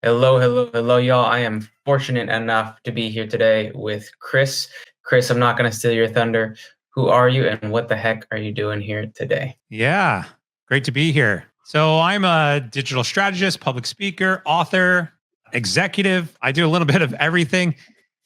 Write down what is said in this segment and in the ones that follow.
Hello, y'all. I am fortunate enough to be here today with Chris. Chris, I'm not going to steal your thunder. Who are you and what the heck are you doing here today? Yeah, great to be here. So I'm a digital strategist, public speaker, author, executive. I do a little bit of everything,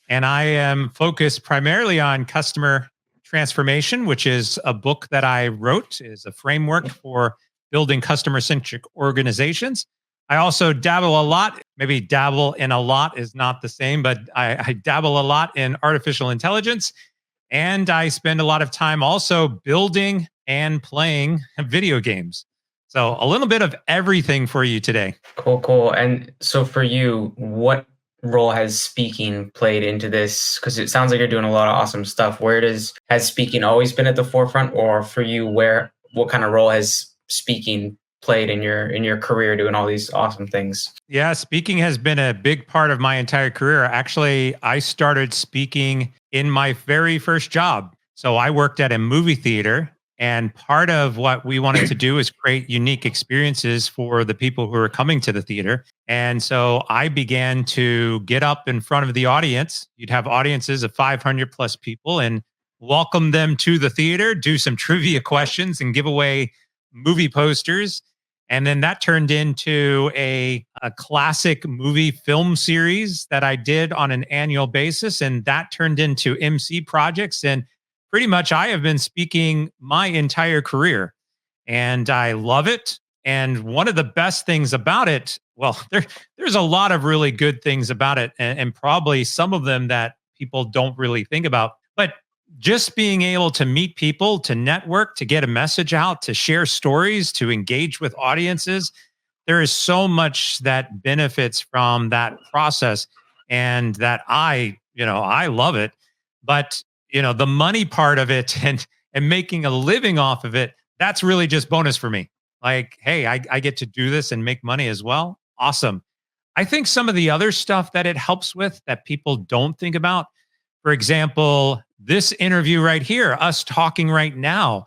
and I am focused primarily on customer transformation, which is a book that I wrote, is a framework for building customer-centric organizations. I also dabble a lot, maybe dabble in a lot is not the same, but I dabble a lot in artificial intelligence. And I spend a lot of time also building and playing video games. So a little bit of everything for you today. Cool. And so for you, what role has speaking played into this? Because it sounds like you're doing a lot of awesome stuff. Has speaking always been at the forefront, or for you, what kind of role has speaking played in your career doing all these awesome things? Yeah, speaking has been a big part of my entire career. Actually, I started speaking in my very first job. So I worked at a movie theater, and part of what we wanted to do is create unique experiences for the people who are coming to the theater. And so I began to get up in front of the audience. You'd have audiences of 500 plus people and welcome them to the theater, do some trivia questions, and give away movie posters. And then that turned into a classic movie film series that I did on an annual basis. And that turned into MC projects. And pretty much I have been speaking my entire career, and I love it. And one of the best things about it, well, there's a lot of really good things about it, and probably some of them that people don't really think about. But just being able to meet people, to network, to get a message out, to share stories, to engage with audiences, there is so much that benefits from that process, and that I love it. But the money part of it and making a living off of it, that's really just bonus for me. Like, hey, I get to do this and make money as well. Awesome. I think some of the other stuff that it helps with that people don't think about, for example, this interview right here, us talking right now,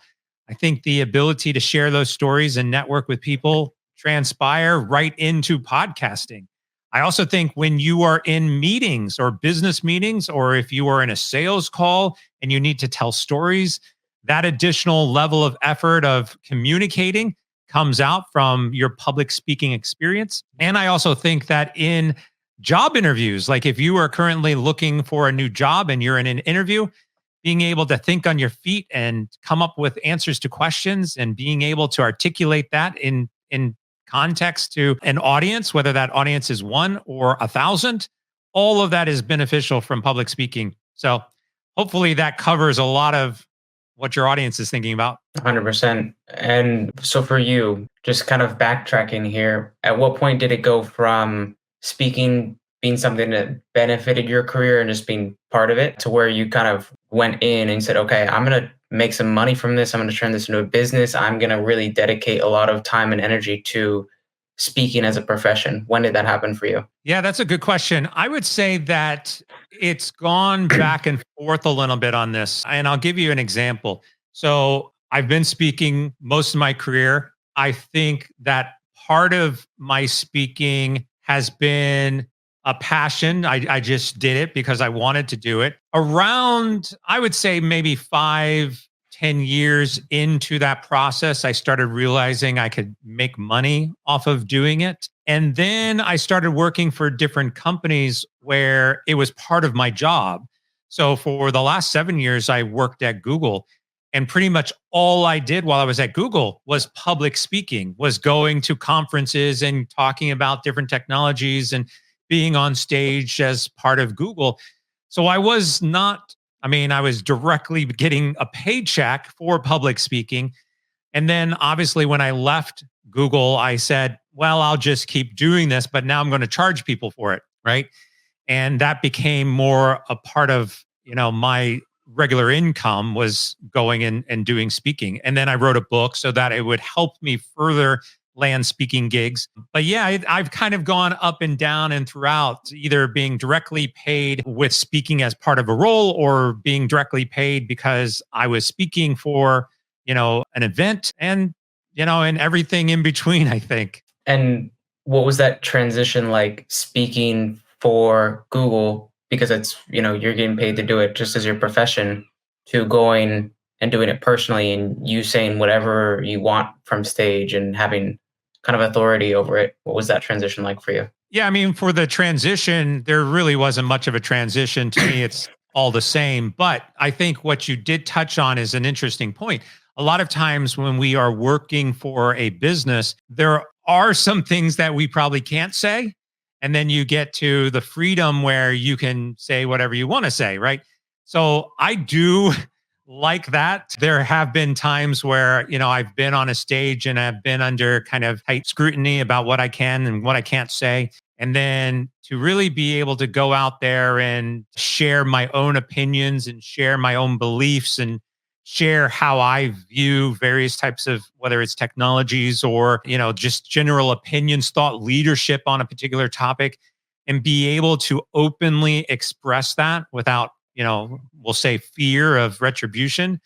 I think the ability to share those stories and network with people transpire right into podcasting. I also think when you are in meetings or business meetings, or if you are in a sales call and you need to tell stories, that additional level of effort of communicating comes out from your public speaking experience. And I also think that in job interviews, like if you are currently looking for a new job and you're in an interview, being able to think on your feet and come up with answers to questions and being able to articulate that in context to an audience, whether that audience is 1 or 1,000, all of that is beneficial from public speaking. So hopefully that covers a lot of what your audience is thinking about. 100%. And so for you, just kind of backtracking here, at what point did it go from speaking being something that benefited your career and just being part of it to where you kind of went in and said, okay, I'm going to make some money from this. I'm going to turn this into a business. I'm going to really dedicate a lot of time and energy to speaking as a profession. When did that happen for you? Yeah, that's a good question. I would say that it's gone back and forth a little bit on this. And I'll give you an example. So I've been speaking most of my career. I think that part of my speaking has been a passion. I just did it because I wanted to do it. Around, I would say maybe 5-10 years into that process, I started realizing I could make money off of doing it. And then I started working for different companies where it was part of my job. So for the last 7 years, I worked at Google. And pretty much all I did while I was at Google was public speaking, was going to conferences and talking about different technologies and being on stage as part of Google. So I was directly getting a paycheck for public speaking. And then obviously when I left Google, I said, well, I'll just keep doing this, but now I'm going to charge people for it, right? And that became more a part of, my regular income was going in and doing speaking. And then I wrote a book so that it would help me further land speaking gigs. But yeah, I've kind of gone up and down and throughout, either being directly paid with speaking as part of a role or being directly paid because I was speaking for, an event and, and everything in between, I think. And what was that transition like speaking for Google because it's, you're getting paid to do it just as your profession to going and doing it personally and you saying whatever you want from stage and having kind of authority over it. What was that transition like for you? Yeah, I mean, for the transition, there really wasn't much of a transition. To me, it's all the same. But I think what you did touch on is an interesting point. A lot of times when we are working for a business, there are some things that we probably can't say. And then you get to the freedom where you can say whatever you want to say, right? So I do like that. There have been times where, I've been on a stage and I've been under kind of tight scrutiny about what I can and what I can't say. And then to really be able to go out there and share my own opinions and share my own beliefs and share how I view various types of, whether it's technologies or, just general opinions, thought leadership on a particular topic, and be able to openly express that without, we'll say fear of retribution.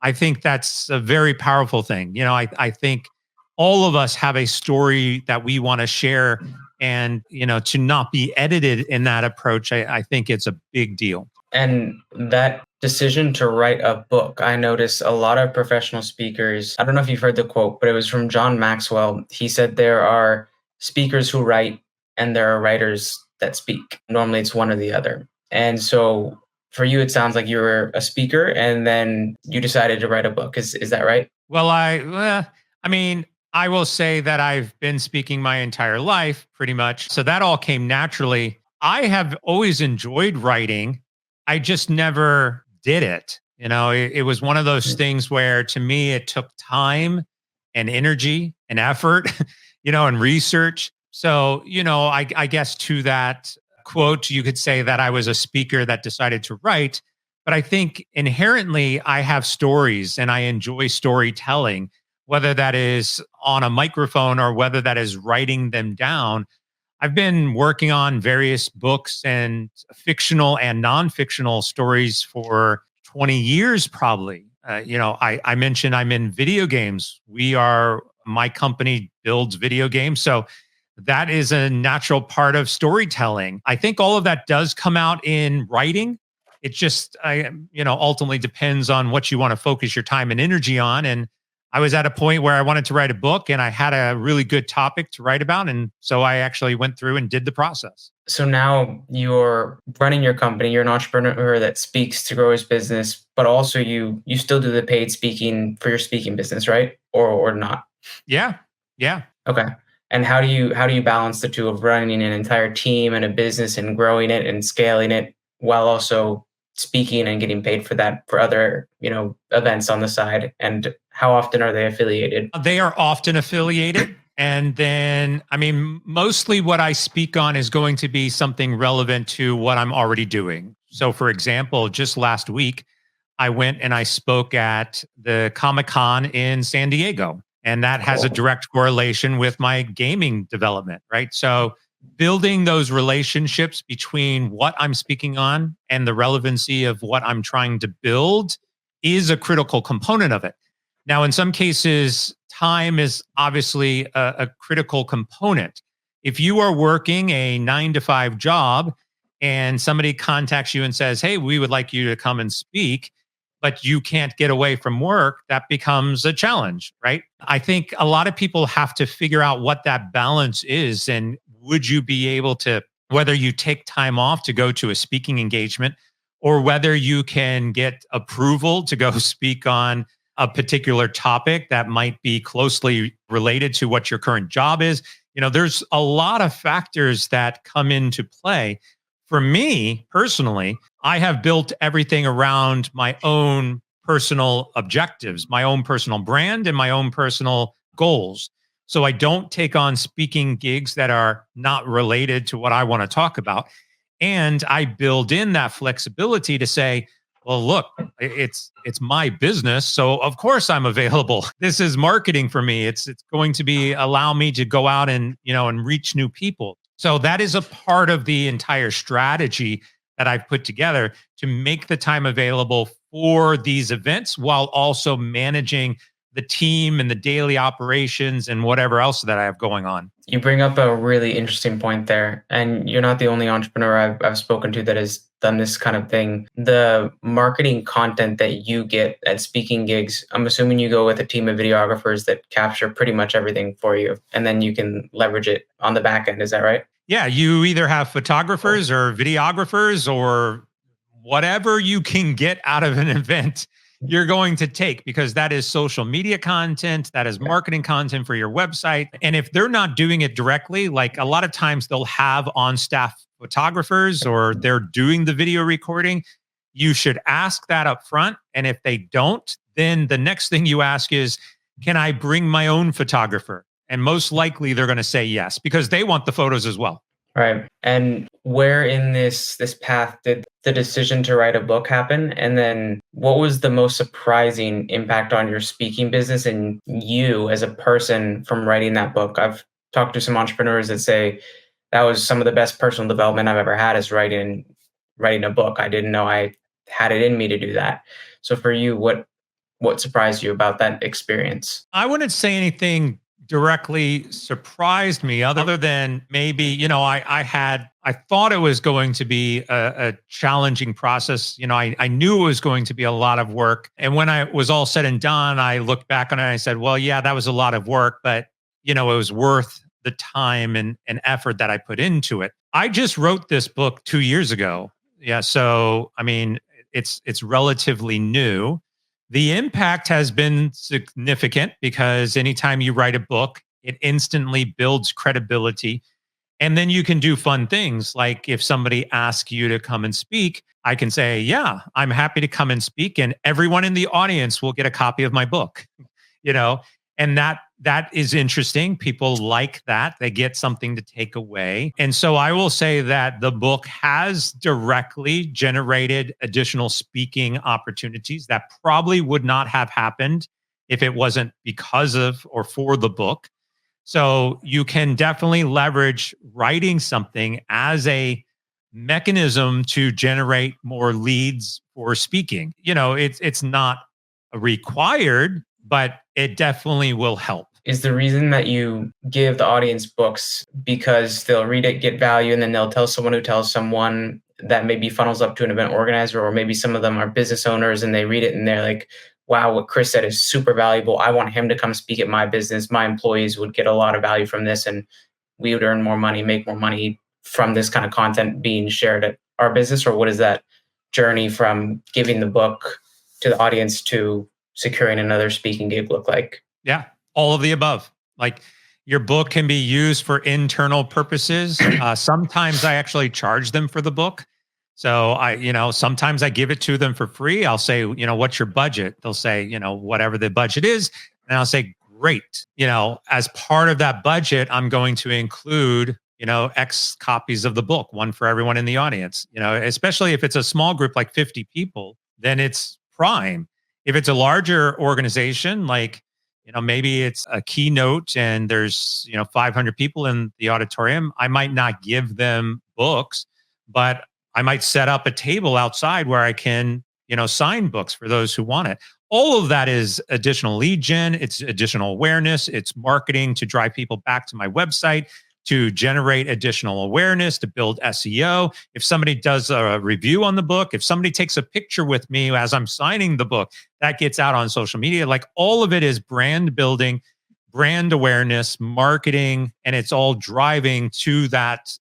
I think that's a very powerful thing. I think all of us have a story that we want to share, and to not be edited in that approach, I think it's a big deal. And that decision to write a book, I notice a lot of professional speakers. I don't know if you've heard the quote, but it was from John Maxwell. He said there are speakers who write and there are writers that speak. Normally it's one or the other. And so for you, it sounds like you were a speaker and then you decided to write a book. Is that right? Well, I mean, I will say that I've been speaking my entire life pretty much. So that all came naturally. I have always enjoyed writing. I just never did it. It was one of those things where to me, it took time and energy and effort, and research. So, I guess to that quote, you could say that I was a speaker that decided to write. But I think inherently I have stories and I enjoy storytelling, whether that is on a microphone or whether that is writing them down. I've been working on various books and fictional and non-fictional stories for 20 years, probably. I mentioned I'm in video games. My company builds video games. So that is a natural part of storytelling. I think all of that does come out in writing. It just, ultimately depends on what you want to focus your time and energy on. And I was at a point where I wanted to write a book and I had a really good topic to write about. And so I actually went through and did the process. So now you're running your company, you're an entrepreneur that speaks to grow his business, but also you still do the paid speaking for your speaking business, right? Or not? Yeah. Yeah. Okay. And how do you balance the two of running an entire team and a business and growing it and scaling it while also speaking and getting paid for that for other, events on the side? And how often are they affiliated? They are often affiliated. And then, I mean, mostly what I speak on is going to be something relevant to what I'm already doing. So, for example, just last week, I went and I spoke at the Comic-Con in San Diego. And that has a direct correlation with my gaming development, right? So, building those relationships between what I'm speaking on and the relevancy of what I'm trying to build is a critical component of it. Now, in some cases, time is obviously a critical component. If you are working a 9 to 5 job and somebody contacts you and says, "Hey, we would like you to come and speak," but you can't get away from work, that becomes a challenge, right? I think a lot of people have to figure out what that balance is. And would you be able to, whether you take time off to go to a speaking engagement or whether you can get approval to go speak on a particular topic that might be closely related to what your current job is. There's a lot of factors that come into play. For me personally, I have built everything around my own personal objectives, my own personal brand, and my own personal goals. So I don't take on speaking gigs that are not related to what I want to talk about. And I build in that flexibility to say, well, look, it's my business, so of course I'm available. This is marketing for me. It's going to be allow me to go out and and reach new people. So that is a part of the entire strategy that I've put together to make the time available for these events while also managing the team and the daily operations and whatever else that I have going on. You bring up a really interesting point there, and you're not the only entrepreneur I've spoken to that has done this kind of thing. The marketing content that you get at speaking gigs, I'm assuming you go with a team of videographers that capture pretty much everything for you, and then you can leverage it on the back end. Is that right? Yeah, you either have photographers or videographers or whatever you can get out of an event, you're going to take, because that is social media content, that is marketing content for your website. And if they're not doing it directly, like a lot of times they'll have on staff photographers or they're doing the video recording, you should ask that up front. And if they don't, then the next thing you ask is, can I bring my own photographer? And most likely they're going to say yes, because they want the photos as well. Right. And where in this path did the decision to write a book happen? And then what was the most surprising impact on your speaking business and you as a person from writing that book? I've talked to some entrepreneurs that say that was some of the best personal development I've ever had, is writing a book. I didn't know I had it in me to do that. So for you, what surprised you about that experience? I wouldn't say anything directly surprised me other than maybe, I thought it was going to be a challenging process. I knew it was going to be a lot of work. And when I was all said and done, I looked back on it and I said, well, yeah, that was a lot of work, but it was worth the time and effort that I put into it. I just wrote this book 2 years ago. Yeah. So, I mean, it's relatively new. The impact has been significant because anytime you write a book, it instantly builds credibility. And then you can do fun things. Like if somebody asks you to come and speak, I can say, yeah, I'm happy to come and speak. And everyone in the audience will get a copy of my book, and that is interesting. People like that. They get something to take away. And so I will say that the book has directly generated additional speaking opportunities that probably would not have happened if it wasn't because of or for the book. So you can definitely leverage writing something as a mechanism to generate more leads for speaking. It's not required, but it definitely will help. Is the reason that you give the audience books because they'll read it, get value, and then they'll tell someone who tells someone, that maybe funnels up to an event organizer, or maybe some of them are business owners and they read it and they're like, wow, what Chris said is super valuable. I want him to come speak at my business. My employees would get a lot of value from this, and we would earn more money, make more money from this kind of content being shared at our business? Or what is that journey from giving the book to the audience to securing another speaking gig look like? Yeah, all of the above. Like your book can be used for internal purposes. Sometimes I actually charge them for the book. So sometimes I give it to them for free. I'll say, what's your budget? They'll say, whatever the budget is. And I'll say, great. As part of that budget, I'm going to include, X copies of the book, one for everyone in the audience, especially if it's a small group, like 50 people, then it's prime. If it's a larger organization, like, maybe it's a keynote and there's, 500 people in the auditorium, I might not give them books, but I might set up a table outside where I can, sign books for those who want it. All of that is additional lead gen. It's additional awareness. It's marketing to drive people back to my website, to generate additional awareness, to build SEO. If somebody does a review on the book, if somebody takes a picture with me as I'm signing the book, that gets out on social media. Like all of it is brand building, brand awareness, marketing, and it's all driving to that,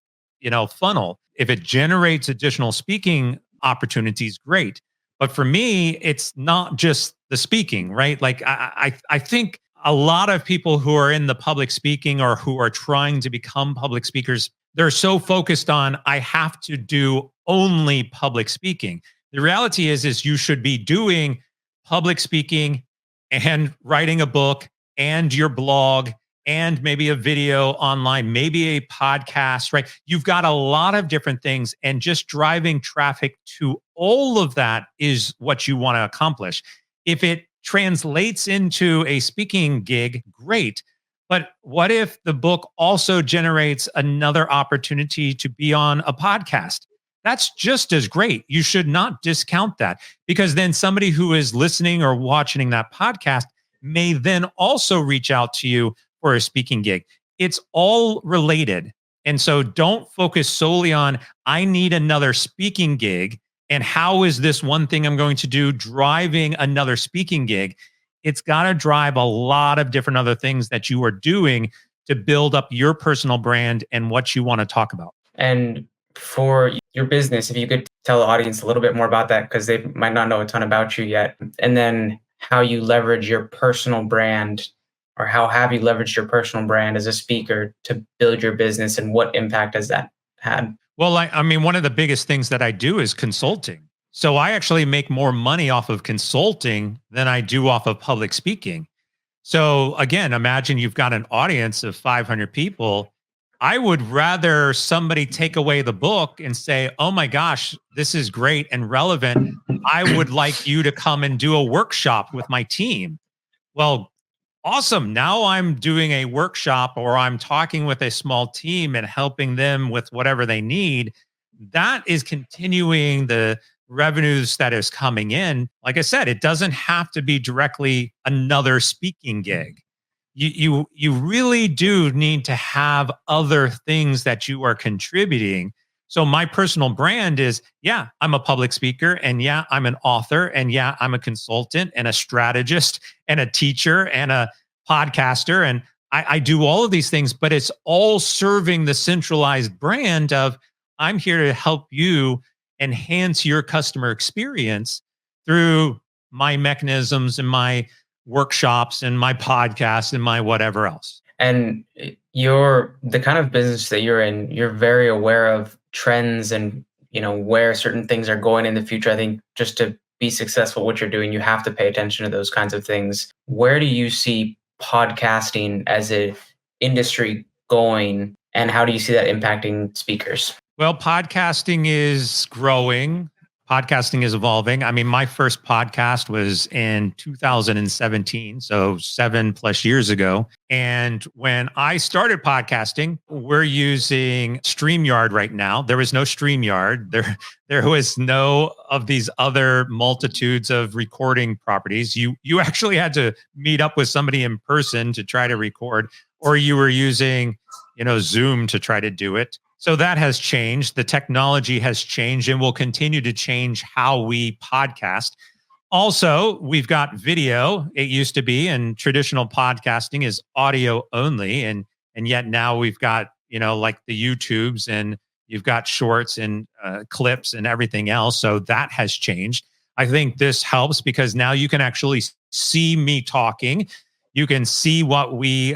funnel. If it generates additional speaking opportunities, great. But for me, it's not just the speaking, right? Like I think a lot of people who are in the public speaking or who are trying to become public speakers, they're so focused on, I have to do only public speaking. The reality is you should be doing public speaking and writing a book and your blog and maybe a video online, maybe a podcast, right? You've got a lot of different things, and just driving traffic to all of that is what you want to accomplish. If it translates into a speaking gig, great. But what if the book also generates another opportunity to be on a podcast? That's just as great. You should not discount that, because then somebody who is listening or watching that podcast, may then also reach out to you for a speaking gig. It's all related. And so don't focus solely on, I need another speaking gig. And how is this one thing I'm going to do driving another speaking gig? It's got to drive a lot of different other things that you are doing to build up your personal brand and what you want to talk about. And for your business, if you could tell the audience a little bit more about that, because they might not know a ton about you yet. And then how you leverage your personal brand, or how have you leveraged your personal brand as a speaker to build your business, and what impact has that had? Well, I mean, one of the biggest things that I do is consulting. So I actually make more money off of consulting than I do off of public speaking. So again, imagine you've got an audience of 500 people. I would rather somebody take away the book and say, oh my gosh, this is great and relevant. I would like you to come and do a workshop with my team. Well, awesome. Now I'm doing a workshop, or I'm talking with a small team and helping them with whatever they need. That is continuing the revenues that is coming in. Like I said, it doesn't have to be directly another speaking gig. You really do need to have other things that you are contributing. So my personal brand is, yeah, I'm a public speaker, and yeah, I'm an author, and yeah, I'm a consultant and a strategist and a teacher and a podcaster. And I do all of these things, but it's all serving the centralized brand of, I'm here to help you enhance your customer experience through my mechanisms and my workshops and my podcast and my whatever else. And you're the kind of business that you're in, you're very aware of trends and, where certain things are going in the future. I think just to be successful what you're doing, you have to pay attention to those kinds of things. Where do you see podcasting as an industry going, and how do you see that impacting speakers? Well, podcasting is growing. Podcasting is evolving. I mean, my first podcast was in 2017, so 7+ years ago. And when I started podcasting, we're using StreamYard right now. There was no StreamYard. There was no of these other multitudes of recording properties. You actually had to meet up with somebody in person to try to record, or you were using, Zoom to try to do it. So that has changed. The technology has changed and will continue to change how we podcast. Also, we've got video. It used to be, and traditional podcasting is audio only. And yet now we've got, like the YouTubes, and you've got shorts and clips and everything else. So that has changed. I think this helps because now you can actually see me talking. You can see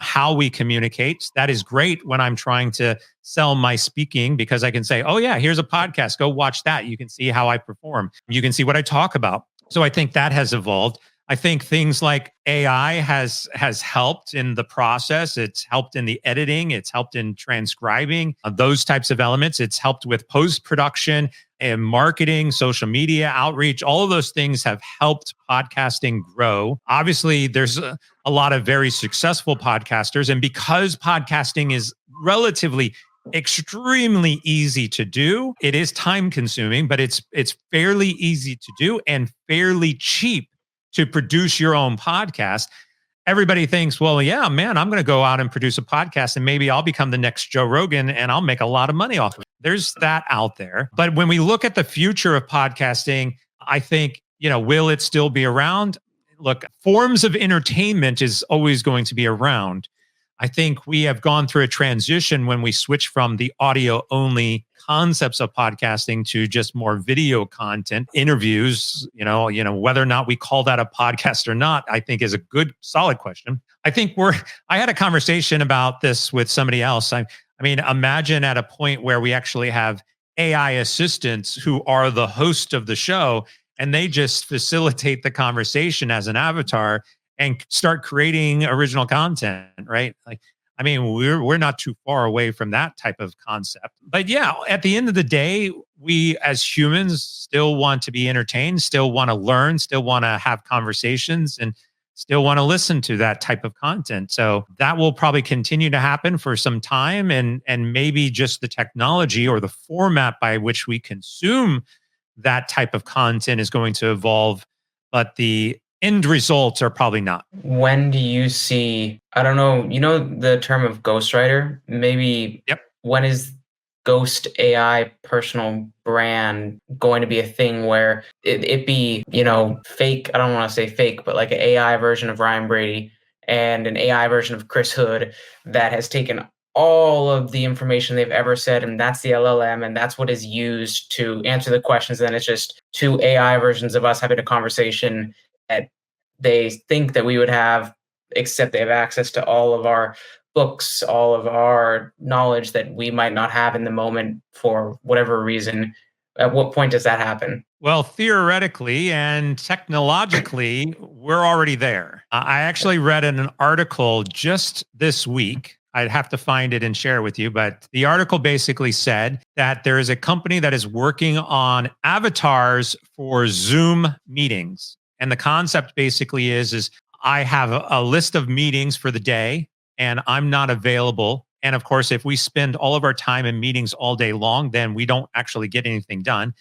how we communicate. That is great when I'm trying to sell my speaking, because I can say, oh yeah, here's a podcast, go watch that. You can see how I perform. You can see what I talk about. So I think that has evolved. I think things like AI has helped in the process. It's helped in the editing. It's helped in transcribing, those types of elements. It's helped with post-production and marketing, social media outreach. All of those things have helped podcasting grow. Obviously, there's a lot of very successful podcasters. And because podcasting is relatively extremely easy to do, it is time consuming, but it's fairly easy to do and fairly cheap to produce your own podcast. Everybody thinks, well, yeah, man, I'm going to go out and produce a podcast and maybe I'll become the next Joe Rogan and I'll make a lot of money off of it. There's that out there. But when we look at the future of podcasting, I think, will it still be around? Look, forms of entertainment is always going to be around. I think we have gone through a transition when we switch from the audio only concepts of podcasting to just more video content, interviews, whether or not we call that a podcast or not, I think is a good, solid question. I think I had a conversation about this with somebody else. I mean, imagine at a point where we actually have AI assistants who are the host of the show, and they just facilitate the conversation as an avatar and start creating original content, right? Like, I mean, we're not too far away from that type of concept. But yeah, at the end of the day, we as humans still want to be entertained, still want to learn, still want to have conversations, and still want to listen to that type of content. So that will probably continue to happen for some time, and maybe just the technology or the format by which we consume that type of content is going to evolve. But the End results are probably not. When do you see, I don't know, you know the term of ghostwriter? Maybe Yep. when is ghost AI personal brand going to be a thing where it be, fake, I don't want to say fake, but like an AI version of Ryan Brady and an AI version of Chris Hood that has taken all of the information they've ever said, and that's the LLM, and that's what is used to answer the questions. And then it's just two AI versions of us having a conversation that they think that we would have, except they have access to all of our books, all of our knowledge that we might not have in the moment for whatever reason. At what point does that happen? Well, theoretically and technologically, we're already there. I actually read in an article just this week. I'd have to find it and share it with you, but the article basically said that there is a company that is working on avatars for Zoom meetings. And the concept basically is I have a list of meetings for the day and I'm not available. And of course, if we spend all of our time in meetings all day long, then we don't actually get anything done.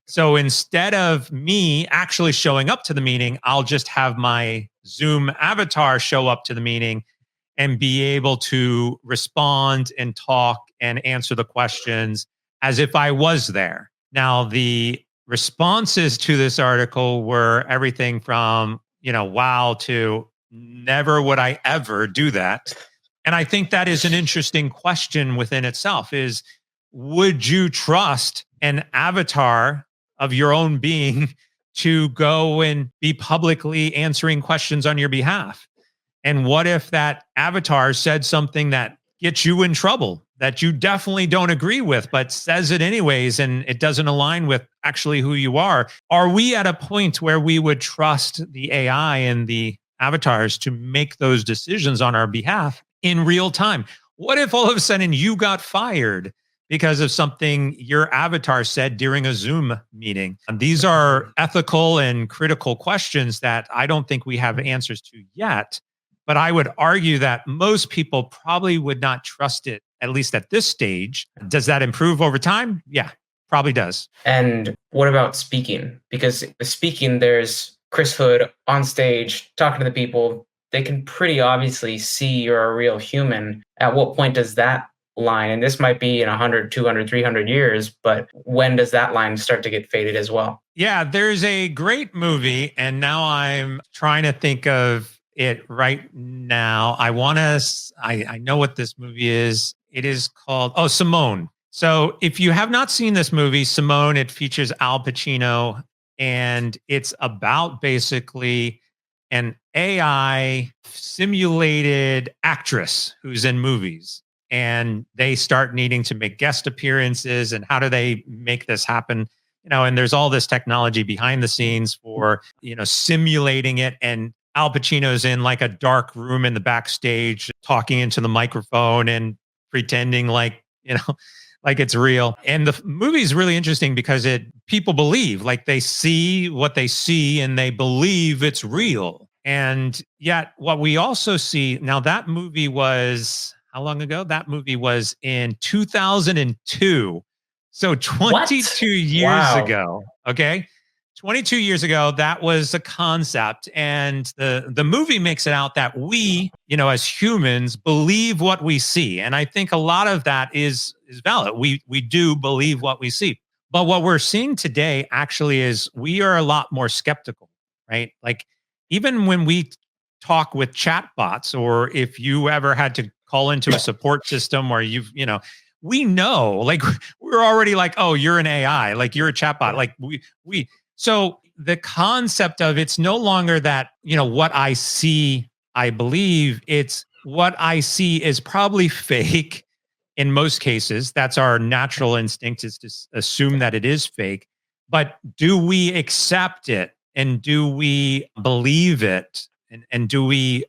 So instead of me actually showing up to the meeting, I'll just have my Zoom avatar show up to the meeting and be able to respond and talk and answer the questions as if I was there. Now, the responses to this article were everything from, wow, to never would I ever do that. And I think that is an interesting question within itself is, would you trust an avatar of your own being to go and be publicly answering questions on your behalf? And what if that avatar said something that gets you in trouble that you definitely don't agree with, but says it anyways, and it doesn't align with actually who you are? Are we at a point where we would trust the AI and the avatars to make those decisions on our behalf in real time? What if all of a sudden you got fired because of something your avatar said during a Zoom meeting? And these are ethical and critical questions that I don't think we have answers to yet. But I would argue that most people probably would not trust it, at least at this stage. Does that improve over time? Yeah, probably does. And what about speaking? Because speaking, there's Chris Hood on stage talking to the people. They can pretty obviously see you're a real human. At what point does that line, and this might be in 100, 200, 300 years, but when does that line start to get faded as well? Yeah, there's a great movie, and now I'm trying to think of it right now. I know what this movie is. It is called, Simone. So if you have not seen this movie, Simone, it features Al Pacino, and it's about basically an AI simulated actress who's in movies. And they start needing to make guest appearances. And how do they make this happen? And there's all this technology behind the scenes for, simulating it. And Al Pacino's in like a dark room in the backstage talking into the microphone and pretending like, like it's real. And the movie is really interesting because people believe, like they see what they see and they believe it's real. And yet what we also see now, that movie was how long ago? That movie was in 2002. So 22 What? years Wow. ago. Okay. 22 years ago, that was a concept. And the movie makes it out that we, as humans, believe what we see. And I think a lot of that is valid. We do believe what we see. But what we're seeing today actually is we are a lot more skeptical, right? Like even when we talk with chatbots, or if you ever had to call into a support system or we know, like we're already like, oh, you're an AI, like you're a chatbot. Like so the concept of it's no longer that, what I see, I believe. It's what I see is probably fake in most cases. That's our natural instinct, is to assume that it is fake. But do we accept it? And do we believe it? And do we,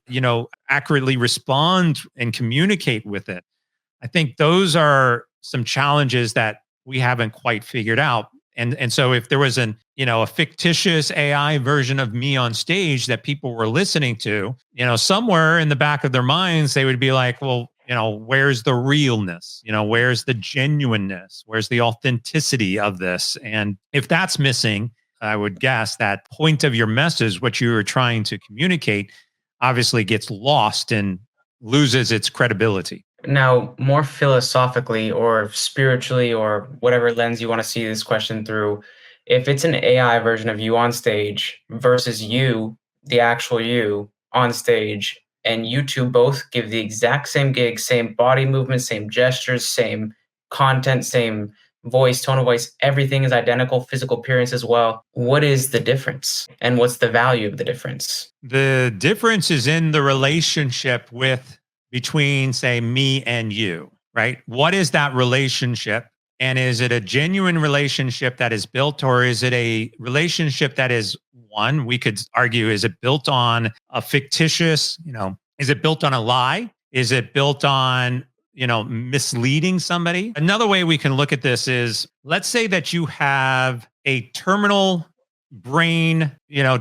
accurately respond and communicate with it? I think those are some challenges that we haven't quite figured out. And so if there was a fictitious AI version of me on stage that people were listening to, somewhere in the back of their minds, they would be like, well, where's the realness? Where's the genuineness? Where's the authenticity of this? And if that's missing, I would guess that point of your message, what you were trying to communicate, obviously gets lost and loses its credibility. Now, more philosophically or spiritually or whatever lens you want to see this question through, if it's an AI version of you on stage versus you, the actual you on stage, and you two both give the exact same gig, same body movement, same gestures, same content, same voice, tone of voice, everything is identical, physical appearance as well. What is the difference? And what's the value of the difference? The difference is in the relationship between, say, me and you, right? What is that relationship? And is it a genuine relationship that is built, or is it a relationship that is one? We could argue, is it built on a fictitious, is it built on a lie? Is it built on, misleading somebody? Another way we can look at this is, let's say that you have a terminal brain,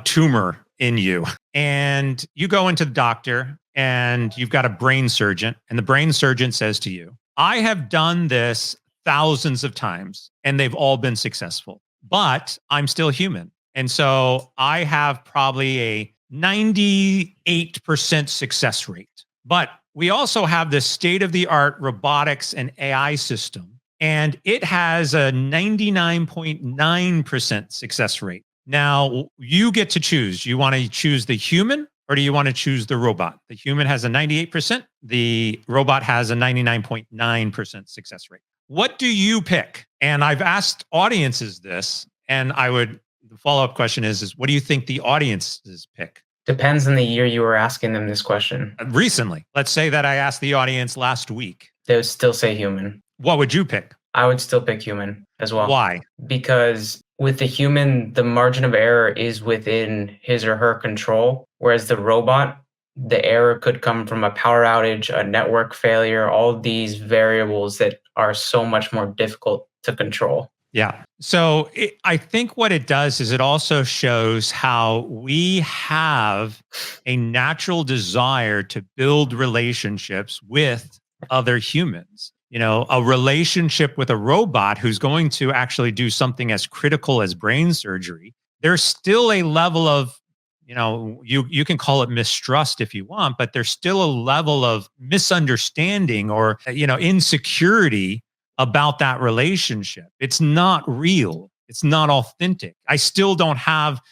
tumor in you, and you go into the doctor and you've got a brain surgeon, and the brain surgeon says to you, I have done this thousands of times and they've all been successful, but I'm still human. And so I have probably a 98% success rate. But we also have this state of the art robotics and AI system, and it has a 99.9% success rate. Now, you get to choose. You want to choose the human, or do you want to choose the robot? The human has a 98%. The robot has a 99.9% success rate. What do you pick? And I've asked audiences this, and the follow-up question is what do you think the audiences pick? Depends on the year you were asking them this question. Recently, let's say that I asked the audience last week. They would still say human. What would you pick? I would still pick human as well. Why? Because with the human, the margin of error is within his or her control, whereas the robot, the error could come from a power outage, a network failure, all these variables that are so much more difficult to control. Yeah. So I think what it does is it also shows how we have a natural desire to build relationships with other humans. A relationship with a robot who's going to actually do something as critical as brain surgery. There's still a level of, you can call it mistrust if you want, but there's still a level of misunderstanding or, insecurity about that relationship. It's not real. It's not authentic. I still don't have,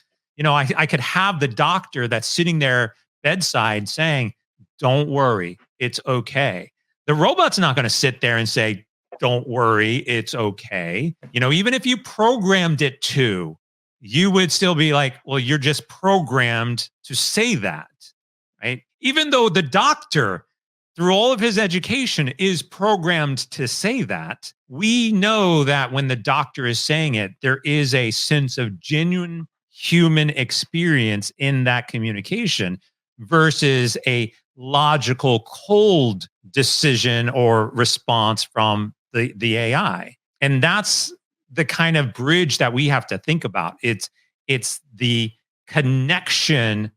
I could have the doctor that's sitting there bedside saying, don't worry, it's okay. The robot's not going to sit there and say, don't worry, it's okay. Even if you programmed it to, you would still be like, well, you're just programmed to say that, right? Even though the doctor, through all of his education, is programmed to say that, we know that when the doctor is saying it, there is a sense of genuine human experience in that communication versus a logical, cold decision or response from the AI. And that's the kind of bridge that we have to think about. It's the connection,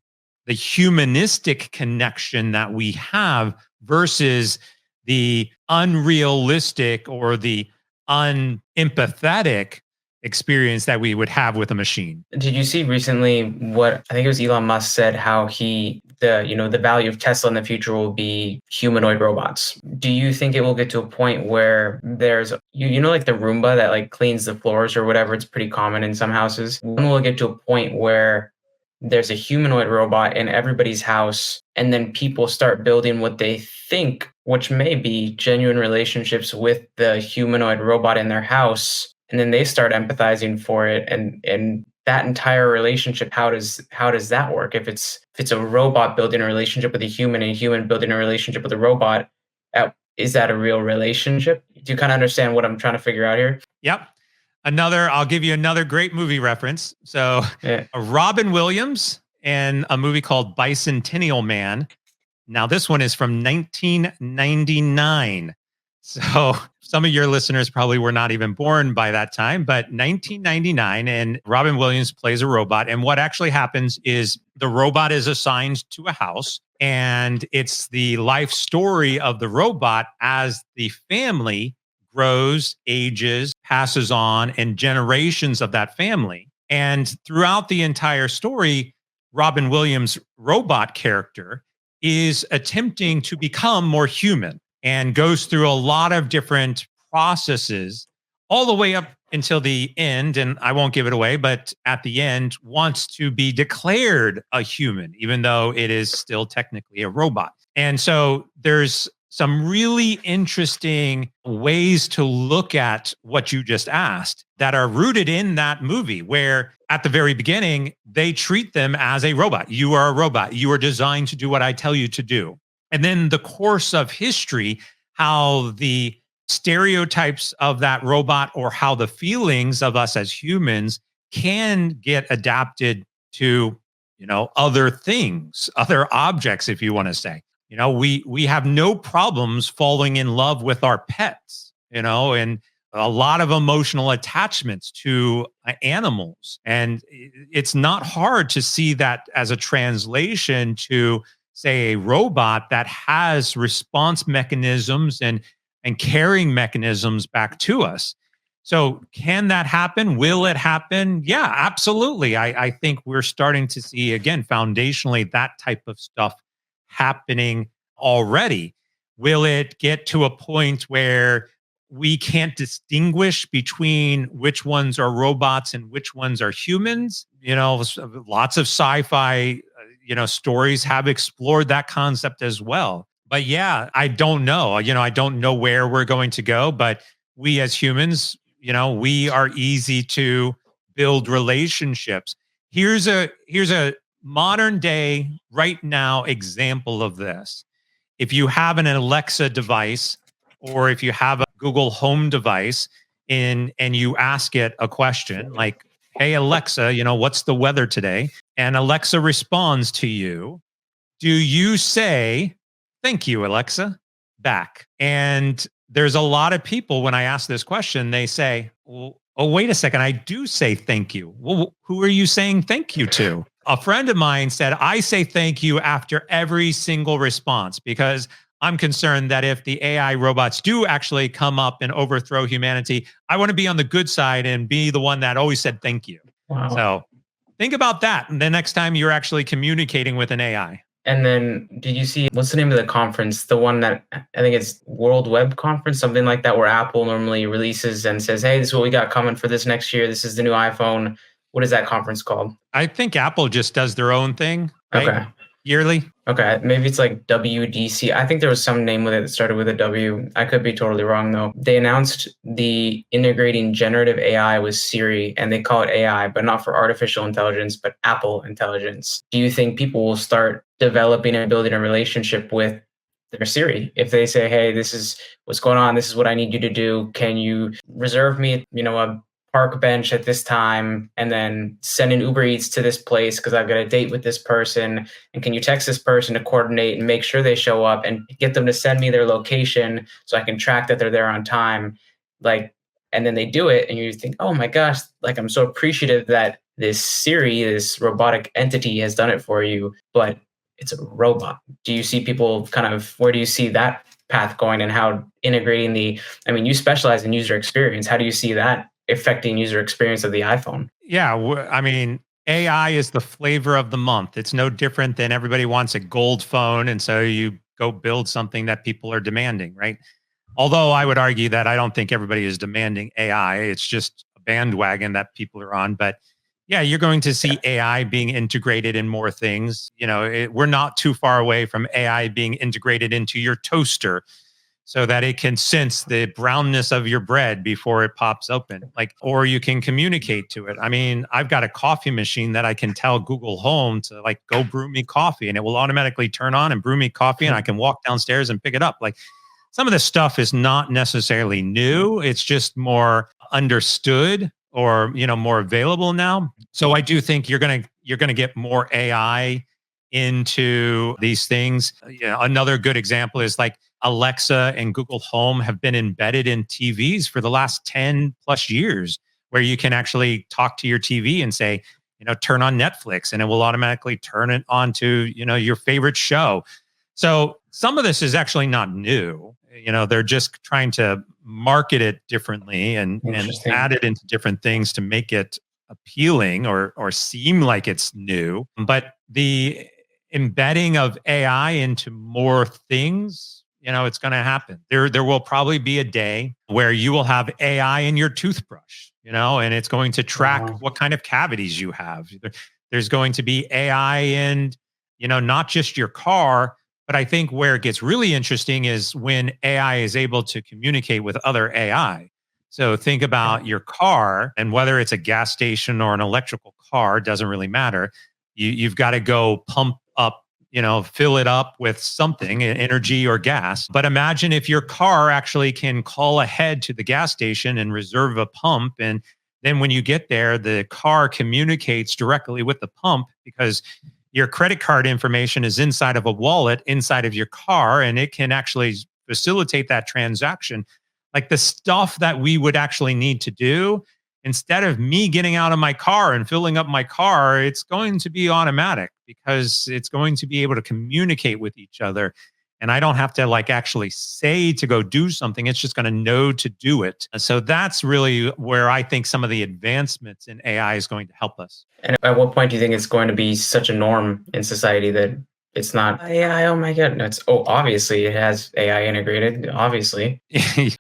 the humanistic connection that we have versus the unrealistic or the unempathetic experience that we would have with a machine. Did you see recently what I think it was Elon Musk said, how the value of Tesla in the future will be humanoid robots? Do you think it will get to a point where there's like the Roomba that like cleans the floors or whatever? It's pretty common in some houses. When will it get to a point where there's a humanoid robot in everybody's house, and then people start building what they think, which may be genuine relationships with the humanoid robot in their house, and then they start empathizing for it, and that entire relationship, how does that work? If it's a robot building a relationship with a human and a human building a relationship with a robot, is that a real relationship? Do you kind of understand what I'm trying to figure out here? Yep. I'll give you another great movie reference. So Yeah. Robin Williams in a movie called Bicentennial Man. Now, this one is from 1999. So some of your listeners probably were not even born by that time, but 1999, and Robin Williams plays a robot. And what actually happens is the robot is assigned to a house, and it's the life story of the robot as the family grows, ages, passes on, and generations of that family. And throughout the entire story, Robin Williams' robot character is attempting to become more human and goes through a lot of different processes all the way up until the end. And I won't give it away, but at the end, wants to be declared a human, even though it is still technically a robot. And so there's some really interesting ways to look at what you just asked that are rooted in that movie, where at the very beginning, they treat them as a robot. You are a robot. You are designed to do what I tell you to do. And then the course of history, how the stereotypes of that robot or how the feelings of us as humans can get adapted to, other things, other objects, if you want to say. We have no problems falling in love with our pets, and a lot of emotional attachments to animals. And it's not hard to see that as a translation to, say, a robot that has response mechanisms and caring mechanisms back to us. So can that happen? Will it happen? Yeah, absolutely. I think we're starting to see, again, foundationally, that type of stuff happening already. Will it get to a point where we can't distinguish between which ones are robots and which ones are humans? Lots of sci-fi, stories have explored that concept as well. But yeah, I don't know. I don't know where we're going to go, but we as humans, we are easy to build relationships. Here's a modern day, right now example of this. If you have an Alexa device or if you have a Google Home device and you ask it a question like, hey, Alexa, what's the weather today? And Alexa responds to you. Do you say, thank you, Alexa, back? And there's a lot of people, when I ask this question, they say, well, oh, wait a second. I do say thank you. Well, who are you saying thank you to? A friend of mine said, I say thank you after every single response because I'm concerned that if the AI robots do actually come up and overthrow humanity, I want to be on the good side and be the one that always said thank you. Wow. So think about that the next time you're actually communicating with an AI. And then did you see, what's the name of the conference? The one that I think it's World Web Conference, something like that, where Apple normally releases and says, hey, this is what we got coming for this next year. This is the new iPhone. What is that conference called? I think Apple just does their own thing, right? Okay. Yearly. Okay. Maybe it's like WDC. I think there was some name with it that started with a W. I could be totally wrong though. They announced the integrating generative AI with Siri, and they call it AI, but not for artificial intelligence, but Apple intelligence. Do you think people will start developing and building a relationship with their Siri? If they say, hey, this is what's going on, this is what I need you to do. Can you reserve me, a park bench at this time, and then send an Uber Eats to this place because I've got a date with this person? And can you text this person to coordinate and make sure they show up and get them to send me their location so I can track that they're there on time? And then they do it and you think, oh my gosh, I'm so appreciative that this Siri, this robotic entity, has done it for you, but it's a robot. Do you see people where do you see that path going, and how integrating you specialize in user experience. How do you see that affecting user experience of the iPhone? Yeah. AI is the flavor of the month. It's no different than everybody wants a gold phone. And so you go build something that people are demanding, right? Although I would argue that I don't think everybody is demanding AI. It's just a bandwagon that people are on. But yeah, you're going to see AI being integrated in more things. We're not too far away from AI being integrated into your toaster, so that it can sense the brownness of your bread before it pops open. Or you can communicate to it. I've got a coffee machine that I can tell Google Home to go brew me coffee, and it will automatically turn on and brew me coffee, and I can walk downstairs and pick it up. Some of this stuff is not necessarily new. It's just more understood or, more available now. So I do think you're going to get more AI into these things. Another good example is Alexa and Google Home have been embedded in TVs for the last 10 plus years, where you can actually talk to your TV and say, turn on Netflix, and it will automatically turn it on to, your favorite show. So some of this is actually not new. They're just trying to market it differently and add it into different things to make it appealing or seem like it's new, but the embedding of AI into more things, it's going to happen. There will probably be a day where you will have AI in your toothbrush, and it's going to track Wow. what kind of cavities you have. There's going to be AI in, not just your car, but I think where it gets really interesting is when AI is able to communicate with other AI. So think Yeah. about your car, and whether it's a gas station or an electrical car, doesn't really matter. You've got to go pump up, fill it up with something, energy or gas. But imagine if your car actually can call ahead to the gas station and reserve a pump. And then when you get there, the car communicates directly with the pump because your credit card information is inside of a wallet inside of your car, and it can actually facilitate that transaction. Like the stuff that we would actually need to do, instead of me getting out of my car and filling up my car, it's going to be automatic because it's going to be able to communicate with each other. And I don't have to like actually say to go do something. It's just going to know to do it. And so that's really where I think some of the advancements in AI is going to help us. And at what point do you think it's going to be such a norm in society that it's not AI? Oh my God. No, obviously it has AI integrated, obviously.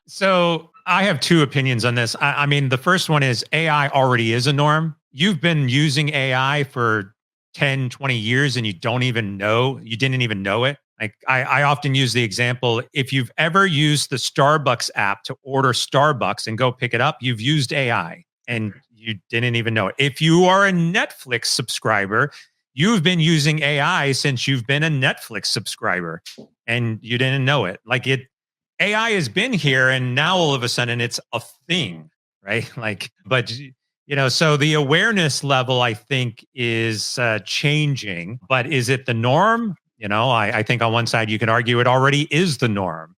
So I have two opinions on this. I mean, the first one is AI already is a norm. You've been using AI for 10, 20 years and you didn't even know it. Like I often use the example, if you've ever used the Starbucks app to order Starbucks and go pick it up, you've used AI and you didn't even know it. If you are a Netflix subscriber, you've been using AI since you've been a Netflix subscriber and you didn't know it. AI has been here and now all of a sudden it's a thing, right? So the awareness level I think is changing, but is it the norm? I think on one side you could argue it already is the norm.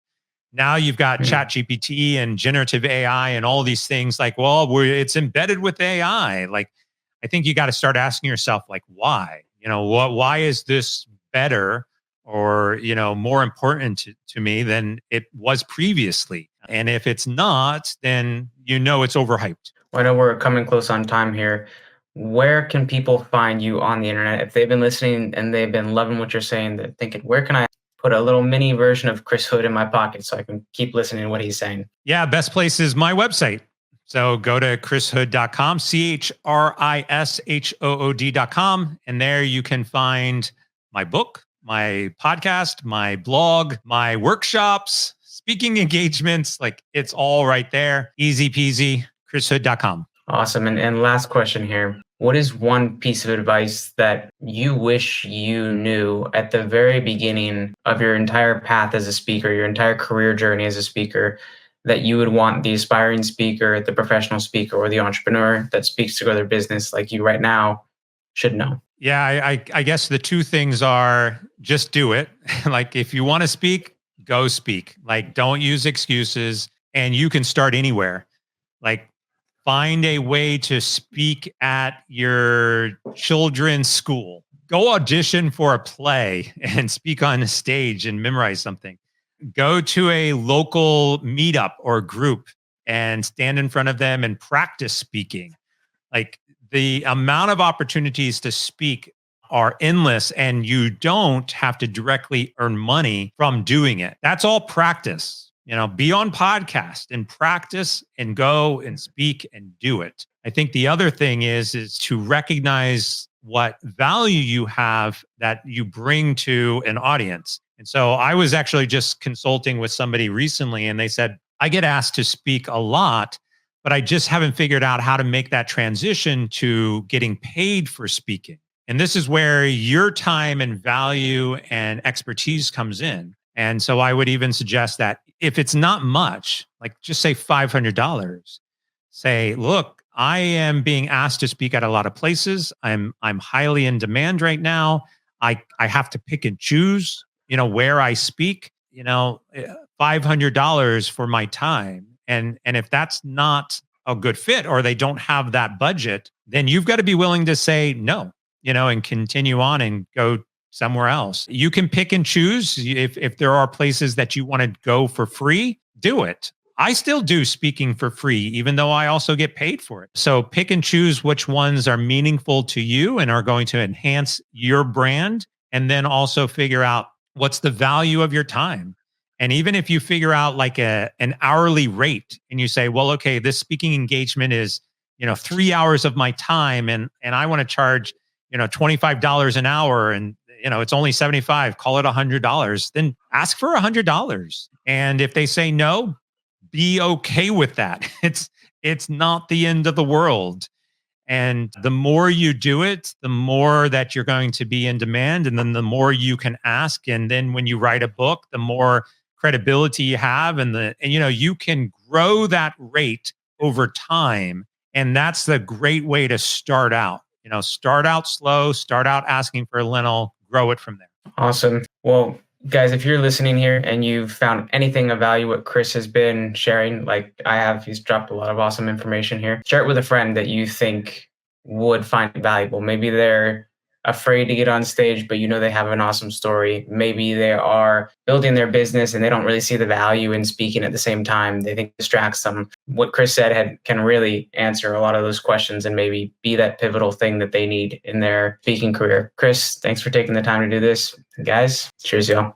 Now you've got Mm. ChatGPT and generative AI and all these things it's embedded with AI. Like, I think you got to start asking yourself, like, why? Why is this better or, more important to me than it was previously? And if it's not, then it's overhyped. Well, I know we're coming close on time here. Where can people find you on the internet? If they've been listening and they've been loving what you're saying, they're thinking, where can I put a little mini version of Chris Hood in my pocket so I can keep listening to what he's saying? Yeah, best place is my website. So go to chrishood.com, CHRISHOOD.com. And there you can find my book, my podcast, my blog, my workshops, speaking engagements. Like it's all right there. Easy peasy, chrishood.com. Awesome. And last question here. What is one piece of advice that you wish you knew at the very beginning of your entire path as a speaker, your entire career journey as a speaker, that you would want the aspiring speaker, the professional speaker, or the entrepreneur that speaks to grow their business like you right now should know? Yeah, I guess the two things are just do it. Like if you want to speak, go speak. Like don't use excuses and you can start anywhere. Like find a way to speak at your children's school. Go audition for a play and speak on a stage and memorize something. Go to a local meetup or group and stand in front of them and practice speaking. Like the amount of opportunities to speak are endless and you don't have to directly earn money from doing it. That's all practice. Be on podcast and practice and go and speak and do it. I think the other thing is to recognize what value you have that you bring to an audience. And so I was actually just consulting with somebody recently and they said, I get asked to speak a lot, but I just haven't figured out how to make that transition to getting paid for speaking. And this is where your time and value and expertise comes in. And so I would even suggest that if it's not much, like just say $500, say, look, I am being asked to speak at a lot of places. I'm highly in demand right now. I have to pick and choose, where I speak, $500 for my time. And if that's not a good fit or they don't have that budget, then you've got to be willing to say no, and continue on and go somewhere else. You can pick and choose. If there are places that you want to go for free, do it. I still do speaking for free, even though I also get paid for it. So pick and choose which ones are meaningful to you and are going to enhance your brand. And then also figure out what's the value of your time. And even if you figure out like an hourly rate and you say, well, okay, this speaking engagement is, 3 hours of my time and I want to charge, $25 an hour and, it's only 75, call it $100, then ask for $100. And if they say no, be okay with that. It's not the end of the world. And the more you do it, the more that you're going to be in demand. And then the more you can ask. And then when you write a book, the more credibility you have. And you can grow that rate over time. And that's the great way to start out. Start out slow, start out asking for a little, grow it from there. Awesome. Well, guys, if you're listening here and you've found anything of value what Chris has been sharing, like I have, he's dropped a lot of awesome information here. Share it with a friend that you think would find it valuable. Maybe they're afraid to get on stage, but they have an awesome story. Maybe they are building their business and they don't really see the value in speaking at the same time. They think it distracts them. What Chris said can really answer a lot of those questions and maybe be that pivotal thing that they need in their speaking career. Chris, thanks for taking the time to do this. Guys, cheers, y'all.